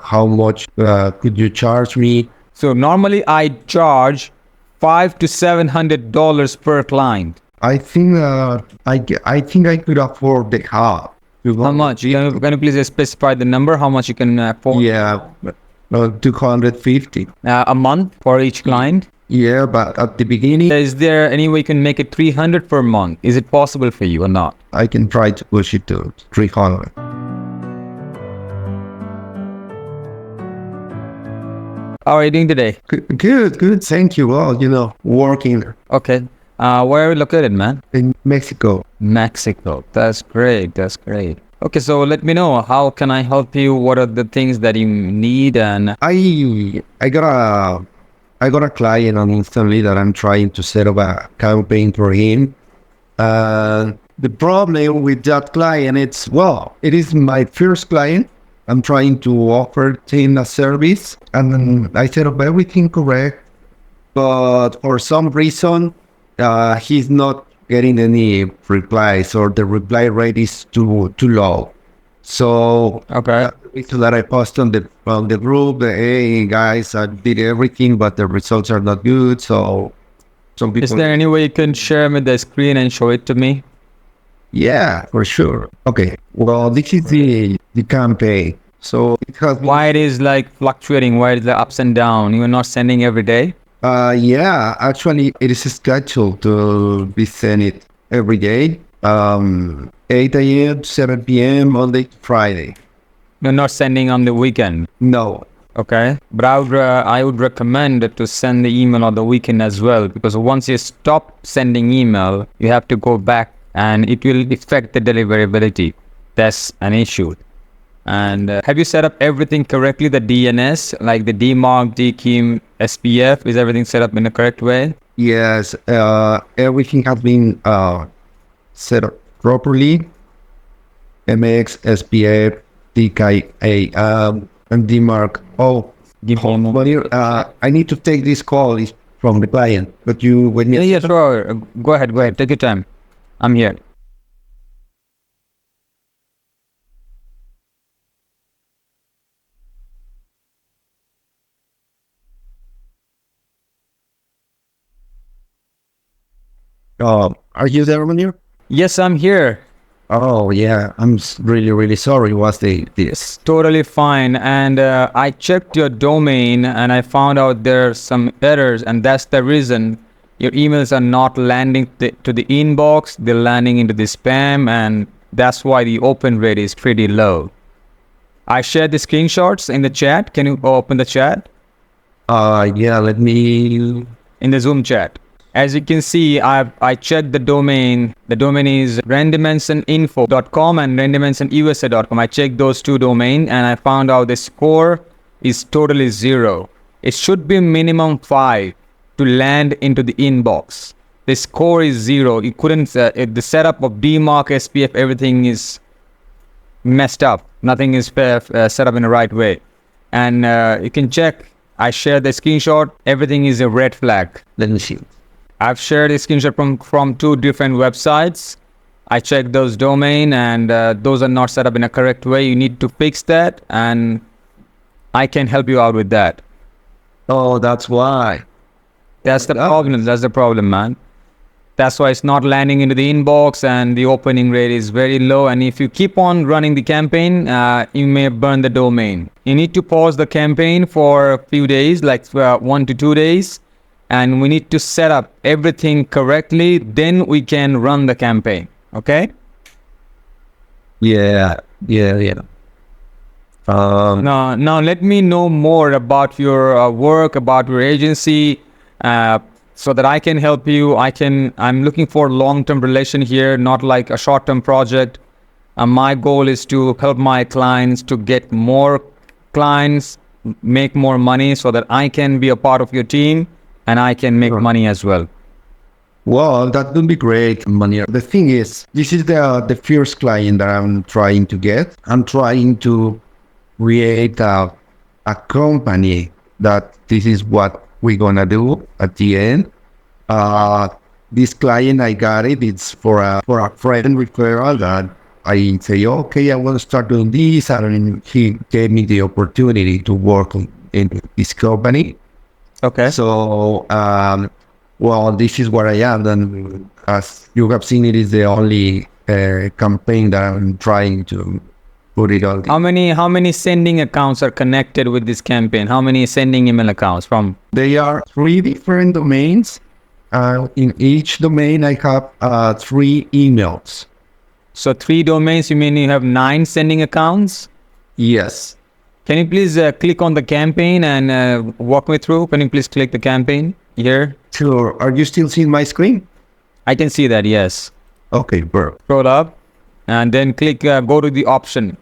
how much could you charge me? So normally I charge $500 to $700 per client. I think I think I could afford the half. How much? Can you please specify the number? How much you can afford? Yeah, 250. A month for each client? Yeah, but at the beginning, Is there any way you can make it 300 per month? Is it possible for you or not? I can try to push it to 300. How are you doing today? Good. Thank you. Well, working Okay. Where are you located, man? in Mexico. Mexico. That's great. That's great. Okay, so let me know, how can I help you? What are the things that you need? And I got a client on instantly that I'm trying to set up a campaign for him. The problem with that client, it is my first client. I'm trying to offer him a service, and then I set up everything correct, but for some reason, he's not getting any replies, or the reply rate is too low. So okay. so that I post on the group, hey guys, I did everything, but the results are not good. So some people. Is there any way you can share me the screen and show it to me? Yeah, for sure. Okay. Well, this is the campaign. So it has Why it is like fluctuating? Why is the ups and down? You're not sending every day? yeah, actually it is scheduled to be sent it every day. 8 a.m. to 7 p.m. Monday to Friday. You're not sending on the weekend? No. Okay. But I would recommend to send the email on the weekend as well, because once you stop sending email, you have to go back and it will affect the deliverability. That's an issue. And have you set up everything correctly? The DNS, like the DMARC, DKIM, SPF, is everything set up in the correct way? Yes, everything has been set up properly. MX, SPF, DKA, and DMARC. Oh, I need to take this call from the client, but Yeah, sure. Go ahead. Take your time. I'm here. Are you there, Manir? Yes, I'm here. Oh, yeah. I'm really, really sorry. What's this? Totally fine. And I checked your domain and I found out there are some errors, and that's the reason your emails are not landing to the inbox. They're landing into the spam, and that's why the open rate is pretty low. I shared the screenshots in the chat. Can you open the chat? Yeah, let me... In the Zoom chat. As you can see, I checked the domain. The domain is randimensioninfo.com and randimensionusa.com. I checked those two domains and I found out the score is totally 0. It should be minimum 5 to land into the inbox. The score is 0. You couldn't, the setup of DMARC, SPF, everything is messed up. Nothing is set up in the right way. And you can check, I shared the screenshot. Everything is a red flag. Let me see. I've shared a screenshot from 2 different websites. I checked those domain and those are not set up in a correct way. You need to fix that, and I can help you out with that. Oh, that's why. That's the problem. That's the problem, man. That's why it's not landing into the inbox and the opening rate is very low. And if you keep on running the campaign, you may burn the domain. You need to pause the campaign for a few days, like 1 to 2 days. And we need to set up everything correctly. Then we can run the campaign. Okay? Yeah. Now let me know more about your work, about your agency, so that I can help you. I'm looking for long-term relation here, not like a short-term project. My goal is to help my clients to get more clients, make more money, so that I can be a part of your team and I can make money as well. Well, that would be great, Manir. The thing is, this is the first client that I'm trying to get. I'm trying to create a company that this is what we're gonna do at the end. This client, I got it. It's for a friend referral that I say, okay, I want to start doing this. And he gave me the opportunity to work in this company. Okay. So, well, this is where I am. And as you have seen, it is the only campaign that I'm trying to put it on. How many sending accounts are connected with this campaign? How many sending email accounts from? They are 3 different domains. In each domain, I have 3 emails. So 3 domains, you mean you have 9 sending accounts? Yes. Can you please click on the campaign and walk me through? Can you please click the campaign here? Sure. Are you still seeing my screen? I can see that, yes. Okay, perfect. Scroll up and then click, go to the option.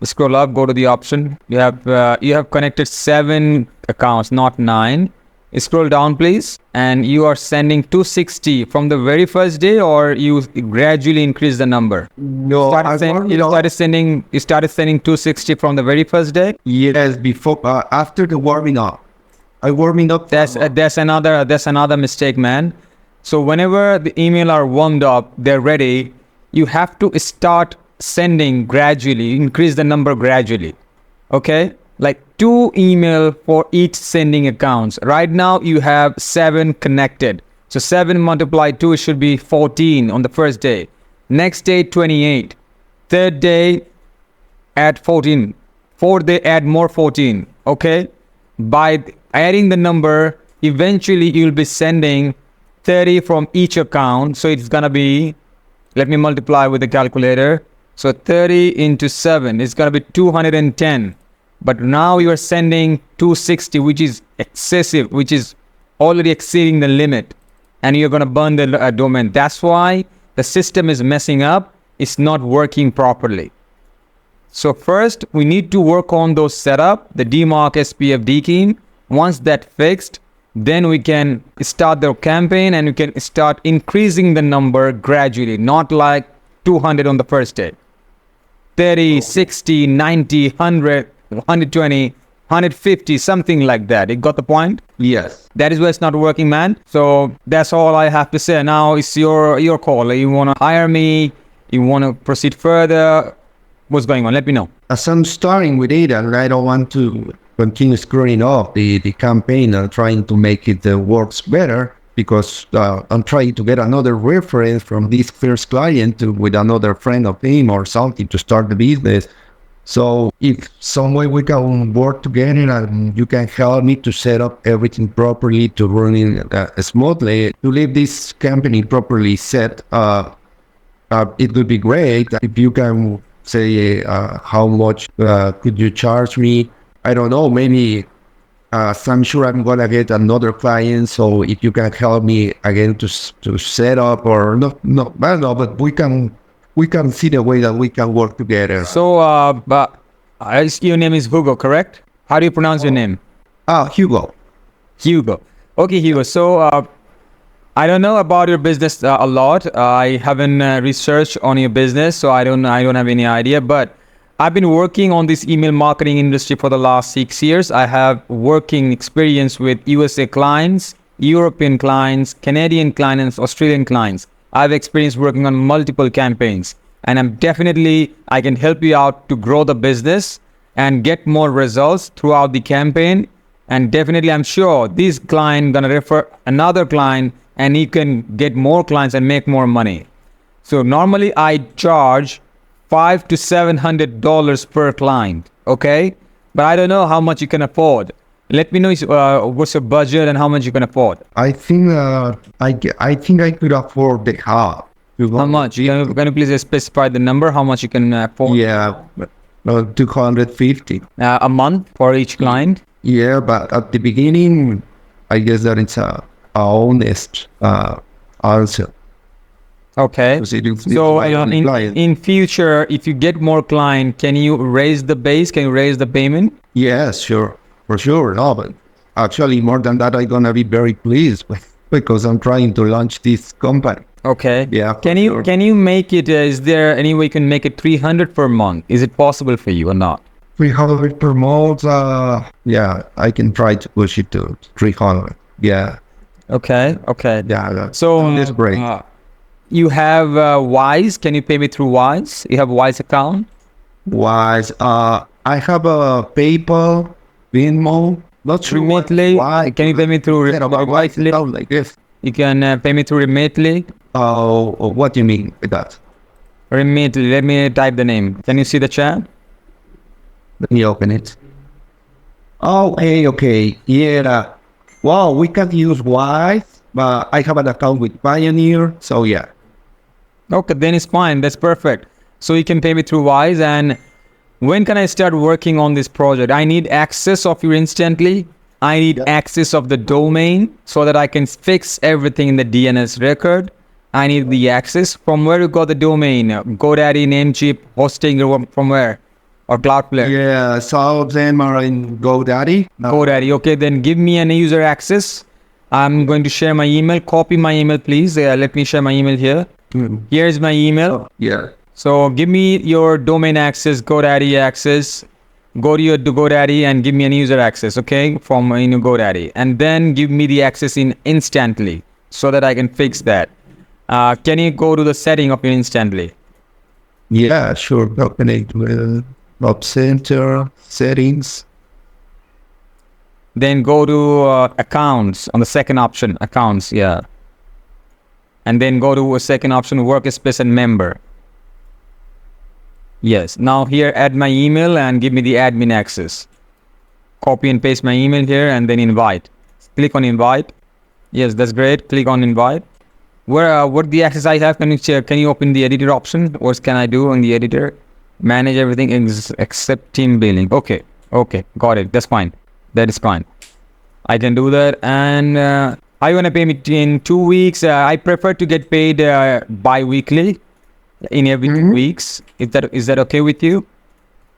Scroll up, go to the option. You have connected 7 accounts, not 9. Scroll down, please. And you are sending 260 from the very first day, or you gradually increase the number? No, You started sending 260 from the very first day? yes, before, after the warming up. I warming up. That's another mistake, man. So whenever the email are warmed up, they're ready, you have to start sending gradually, increase the number gradually. Okay? Like 2 email for each sending accounts. Right now you have 7 connected. So 7 multiplied 2 should be 14 on the first day. Next day 28. Third day add 14. Fourth day add more 14. Okay? By adding the number, eventually you'll be sending 30 from each account. So it's gonna be, let me multiply with the calculator. So 30 into 7 is gonna be 210. But now you are sending 260, which is excessive, which is already exceeding the limit. And you're gonna burn the domain. That's why the system is messing up. It's not working properly. So first, we need to work on those setup, the DMARC SPF DKIM. Once that fixed, then we can start the campaign and we can start increasing the number gradually, not like 200 on the first day. 30, 60, 90, 100, 120, 150, something like that. You got the point? Yes. That is where it's not working, man. So that's all I have to say. Now it's your call. You want to hire me? You want to proceed further? What's going on? Let me know. As I'm starting with it, and I don't want to continue screwing up the campaign and trying to make it works better, because I'm trying to get another reference from this first client with another friend of him or something to start the business. So if some way we can work together and you can help me to set up everything properly, to run it smoothly, to leave this company properly set, it would be great. If you can say how much could you charge me? I don't know, maybe I'm sure I'm gonna get another client. So if you can help me again to set up, or no, I don't know, but we can see the way that we can work together. So, your name is Hugo, correct? How do you pronounce your name? Hugo. Hugo. Okay, Hugo. So, I don't know about your business a lot. I haven't researched on your business, so I don't have any idea. But I've been working on this email marketing industry for the last 6 years. I have working experience with USA clients, European clients, Canadian clients, Australian clients. I've experienced working on multiple campaigns, and I can help you out to grow the business and get more results throughout the campaign. And definitely, I'm sure this client gonna refer another client, and he can get more clients and make more money. So normally I charge $500 to $700 per client. Okay, but I don't know how much you can afford. Let me know what's your budget and how much you can afford. I think I could afford the half. How much? Can you please specify the number? How much you can afford? Yeah, 250 a month for each client. Yeah, but at the beginning, I guess that it's a honest answer. Okay. So in future, if you get more client, can you raise the base? Can you raise the payment? Yes, sure. For sure. No, but actually more than that, I'm going to be very pleased because I'm trying to launch this company. Okay. Yeah. Can you make it, is there any way you can make it 300 per month? Is it possible for you or not? 300 per month? Yeah, I can try to push it to 300. Yeah. Okay. Yeah. So that's great. you have Wise. Can you pay me through Wise? You have Wise account? Wise. I have a PayPal, Venmo. Not sure Remitly. why. Can you pay me through Wise Remitly? sound like this. You can pay me through Remitly. Oh, what do you mean with that? Remitly. Let me type the name. Can you see the chat? Let me open it. Oh, hey, okay. Yeah. Well, we can use Wise, but I have an account with Pioneer, so yeah. Okay, then it's fine. That's perfect. So you can pay me through Wise. And when can I start working on this project? I need access of you instantly. I need access of the domain so that I can fix everything in the DNS record. I need the access. From where you got the domain? GoDaddy, Namecheap, hosting, or from where? Or Cloudflare? Yeah, some of them are in GoDaddy. GoDaddy. Okay, then give me an user access. I'm going to share my email. Copy my email, please. Let me share my email here. Here's my email. Yeah. So give me your domain access, GoDaddy access. Go to your GoDaddy and give me an user access, okay, from GoDaddy. And then give me the access in instantly so that I can fix that. Can you go to the setting of it instantly? Yeah, sure. Open it with Web Center, settings. Then go to accounts on the second option, accounts, yeah. And then go to a second option, workspace and member. Yes. Now here, add my email and give me the admin access. Copy and paste my email here and then invite. Click on invite. Yes, that's great. Click on invite. Where what the access I have? Can you share? Can you open the editor option? What can I do on the editor? Manage everything except team billing. Okay. Okay. Got it. That's fine. That is fine. I can do that. And are you gonna pay me in 2 weeks? I prefer to get paid bi-weekly. In every 2 weeks. Is that okay with you?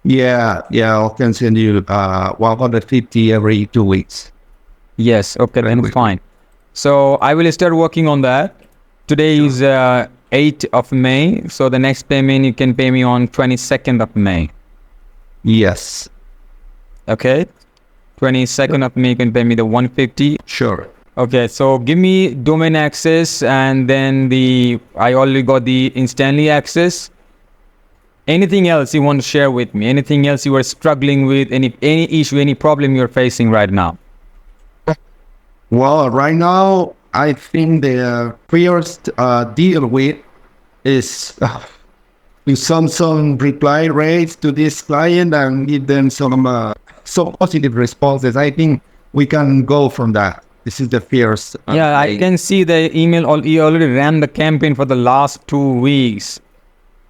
Yeah, I can send you 150 every 2 weeks. Yes, okay, then fine. So I will start working on that. Today is 8th of May. So the next payment you can pay me on 22nd of May. Yes. Okay. 22nd of May you can pay me the 150. Sure. Okay, so give me domain access and then I already got the instantly access. Anything else you want to share with me? Anything else you are struggling with? Any issue, any problem you're facing right now? Well, right now, I think the first deal with is some reply rates to this client and give them some positive responses. I think we can go from that. This is the first. Yeah, I can see the email. You already ran the campaign for the last 2 weeks.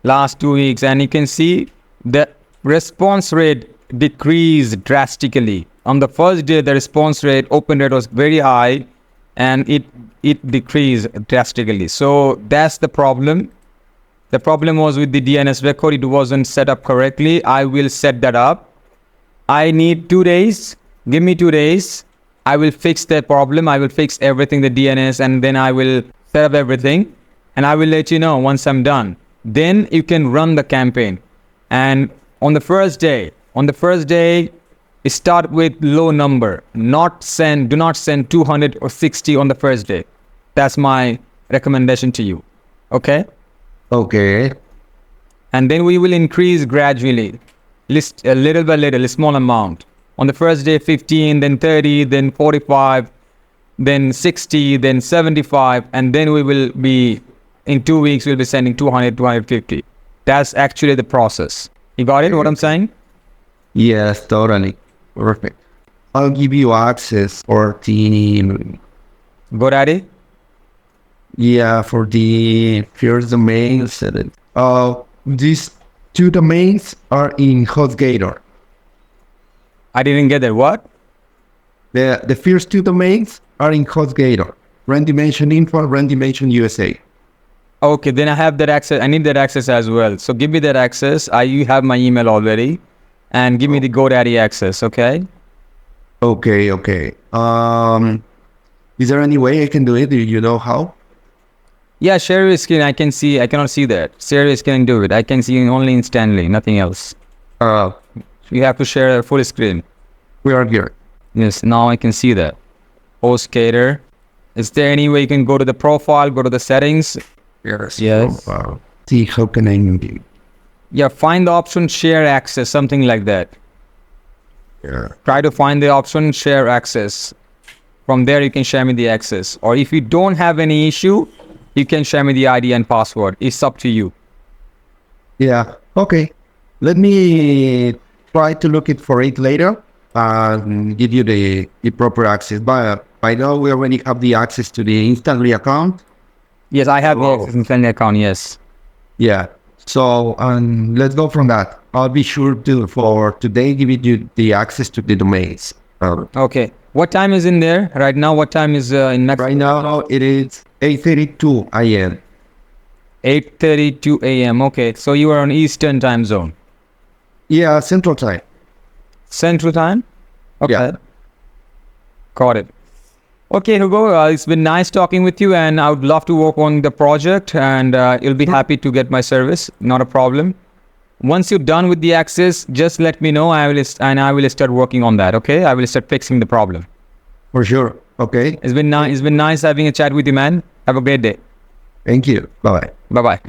And you can see the response rate decreased drastically. On the first day, the response rate, open rate was very high, and it decreased drastically. So that's the problem. The problem was with the DNS record. It wasn't set up correctly. I will set that up. I need 2 days. Give me 2 days. I will fix that problem. I will fix everything, the DNS, and then I will set up everything. And I will let you know once I'm done. Then you can run the campaign. And on the first day, start with low number. Do not send 200 or 60 on the first day. That's my recommendation to you. Okay? Okay. And then we will increase gradually. List little by little, a small amount. On the first day, 15, then 30, then 45, then 60, then 75, and then we will be, in 2 weeks, we'll be sending 200, 250. That's actually the process. You got it, what I'm saying? Yes, totally. Perfect. I'll give you access for the... GoDaddy? Yeah, for the first domains. These 2 domains are in HostGator. I didn't get that. What? The first 2 domains are in HostGator. Rent Dimension Info, Rent Dimension USA. Okay, then I have that access. I need that access as well. So give me that access. You have my email already. And give me the GoDaddy access, okay? Okay. Is there any way I can do it? Do you know how? Yeah, share your screen. I cannot see that. Share your screen, do it. I can see only instantly, nothing else. You have to share a full screen. We are here. Yes, now I can see that. HostGator. Is there any way you can go to the profile, go to the settings, Yes. Yes. So, see how can I? Yeah, find the option share access, something like that. Yeah. Try to find the option share access. From there, you can share me the access. Or if you don't have any issue, you can share me the ID and password. It's up to you. Yeah. Okay. Let me try to look it for it later and give you the proper access. But by now we already have the access to the instantly account. Yes, I have the Oh. access in Friendly account. Yes. Yeah. So let's go from that. I'll be sure to for today give you the access to the domains. Okay. What time is in there right now? What time is in Mexico? Right now it is 8:32 a.m. 8:32 a.m. Okay. So you are on Eastern time zone. Yeah, Central Time. Central time? Okay. Yeah. Got it. Okay, Hugo, it's been nice talking with you, and I would love to work on the project, and you'll be happy to get my service. Not a problem. Once you're done with the access, just let me know. I will start working on that. Okay, I will start fixing the problem. For sure. Okay. It's been nice having a chat with you, man. Have a great day. Thank you. Bye bye. Bye bye.